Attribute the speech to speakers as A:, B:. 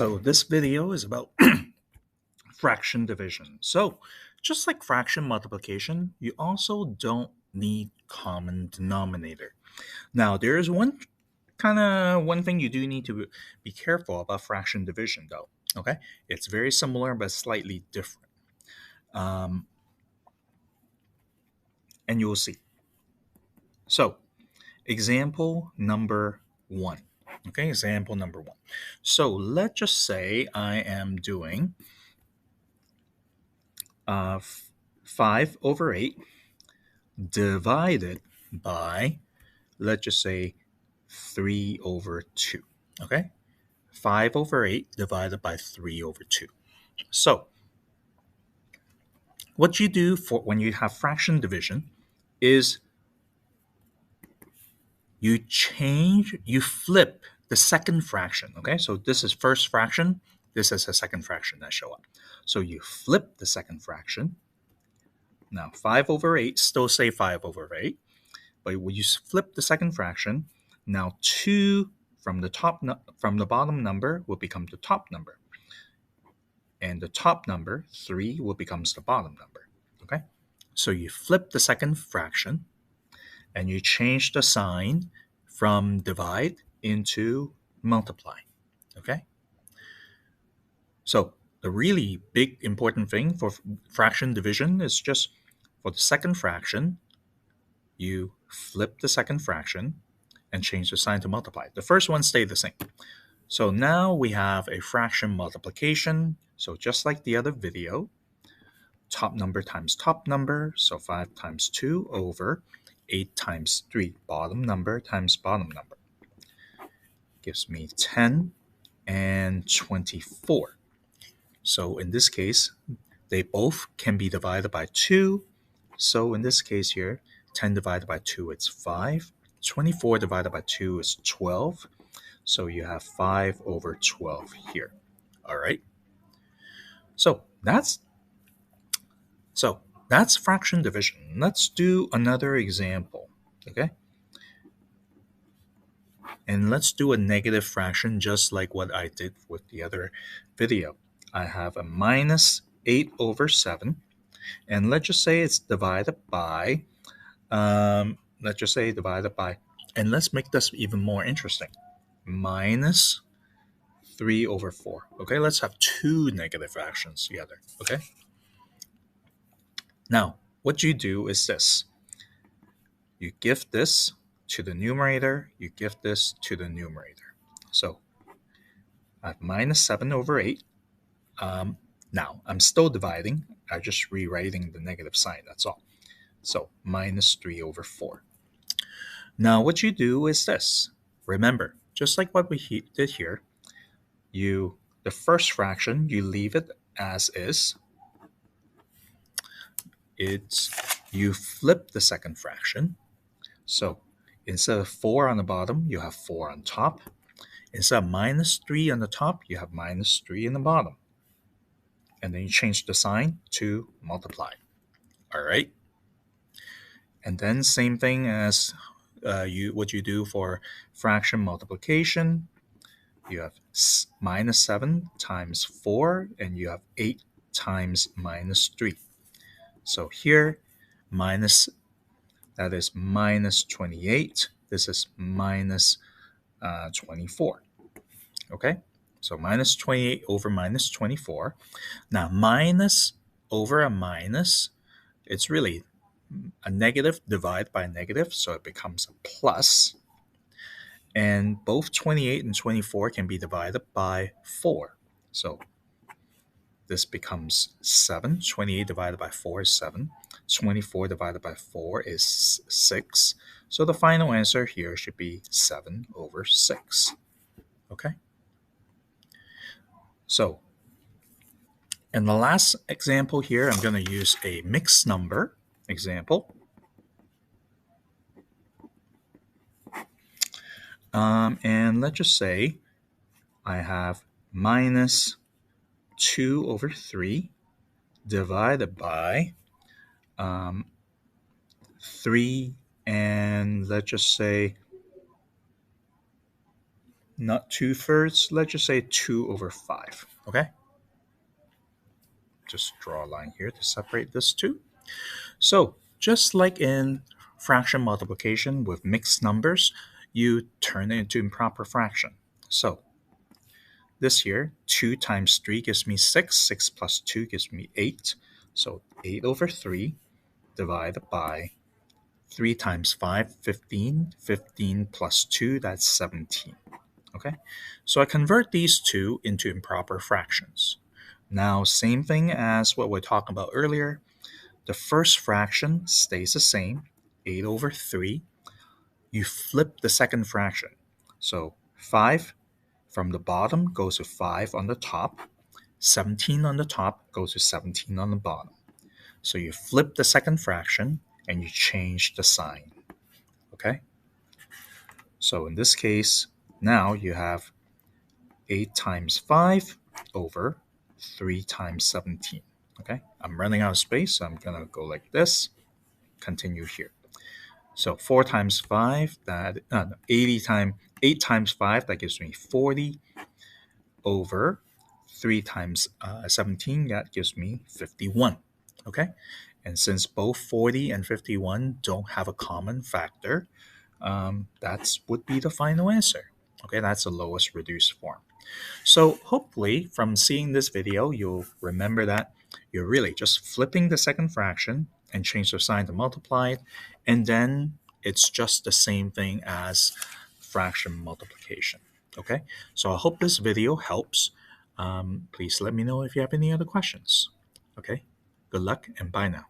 A: So this video is about fraction division. So just like fraction multiplication, you also don't need common denominator. Now there is one thing you do need to be careful about fraction division though. Okay, it's very similar but slightly different, um, and you will see. So example number one. Okay, example number one. So let's just say I am doing uh, 5 over 8 divided by, let's just say, 3 over 2. Okay? 5 over 8 divided by 3 over 2. So, what you do for when you have fraction division is you flip the second fraction. Okay? So, this is first fraction, this is a second fraction that show up. So, you flip the second fraction. Now, 5 over 8, still say 5 over 8. But when you flip the second fraction, now 2 from the bottom number will become the top number. And the top number, 3, will becomes the bottom number. Okay? So you flip the second fraction and you change the sign from divide into multiply. Okay? So the really big important thing for fraction division is just for the second fraction, you flip the second fraction and change the sign to multiply. The first one stayed the same. So now we have a fraction multiplication. So just like the other video, top number times top number. So 5 times 2 over 8 times 3. Bottom number times bottom number. Gives me 10 and 24. So in this case, they both can be divided by 2. So in this case here, 10 divided by 2 is 5. 24 divided by 2 is 12. So you have 5 over 12 here. All right. So that's fraction division. Let's do another example. Okay. And let's do a negative fraction just like what I did with the other video. I have a minus 8 over 7. And let's just say it's divided by, and let's make this even more interesting. Minus 3 over 4. Okay, let's have two negative fractions together. Okay. Now, what you do is this. You give this to the numerator, you give this to the numerator. So, I have minus 7 over 8. Now, I'm still dividing. I'm just rewriting the negative sign, that's all. So, minus 3 over 4. Now, what you do is this. Remember, just like what we did here, the first fraction, you leave it as is. You flip the second fraction. So instead of 4 on the bottom, you have 4 on top. Instead of minus 3 on the top, you have minus 3 in the bottom. And then you change the sign to multiply. All right. And then same thing as what you do for fraction multiplication. You have minus 7 times 4, and you have 8 times minus 3. So here, that is minus 28. This is minus 24. Okay, so minus 28 over minus 24. Now, minus over a minus, it's really a negative divided by a negative, so it becomes a plus. And both 28 and 24 can be divided by 4. So this becomes 7. 28 divided by 4 is 7. 24 divided by 4 is 6. So the final answer here should be 7 over 6. Okay? So, in the last example here, I'm going to use a mixed number example. And let's just say I have minus 2 over 3 divided by 3, and let's just say not 2/3. Let's just say 2/5. Okay? Just draw a line here to separate this two. So, just like in fraction multiplication with mixed numbers, you turn it into improper fraction. So, this here, 2 times 3 gives me 6. 6 plus 2 gives me 8. So, 8/3 divided by 3 times 5, 15. 15 plus 2, that's 17. Okay? So, I convert these two into improper fractions. Now, same thing as what we were talking about earlier. The first fraction stays the same, 8/3. You flip the second fraction. So 5 from the bottom goes to 5 on the top. 17 on the top goes to 17 on the bottom. So you flip the second fraction and you change the sign. Okay? So in this case, now you have 8 times 5 over 3 times 17. Okay? I'm running out of space, so I'm going to go like this. Continue here. So 4 times 5, that 8 times 5, that gives me 40 over 3 times 17, that gives me 51. Okay? And since both 40 and 51 don't have a common factor, that would be the final answer. Okay, that's the lowest reduced form. So hopefully from seeing this video, you'll remember that you're really just flipping the second fraction and change the sign to multiply it, and then it's just the same thing as fraction multiplication. Okay, so I hope this video helps. Please let me know if you have any other questions. Okay, good luck and bye now.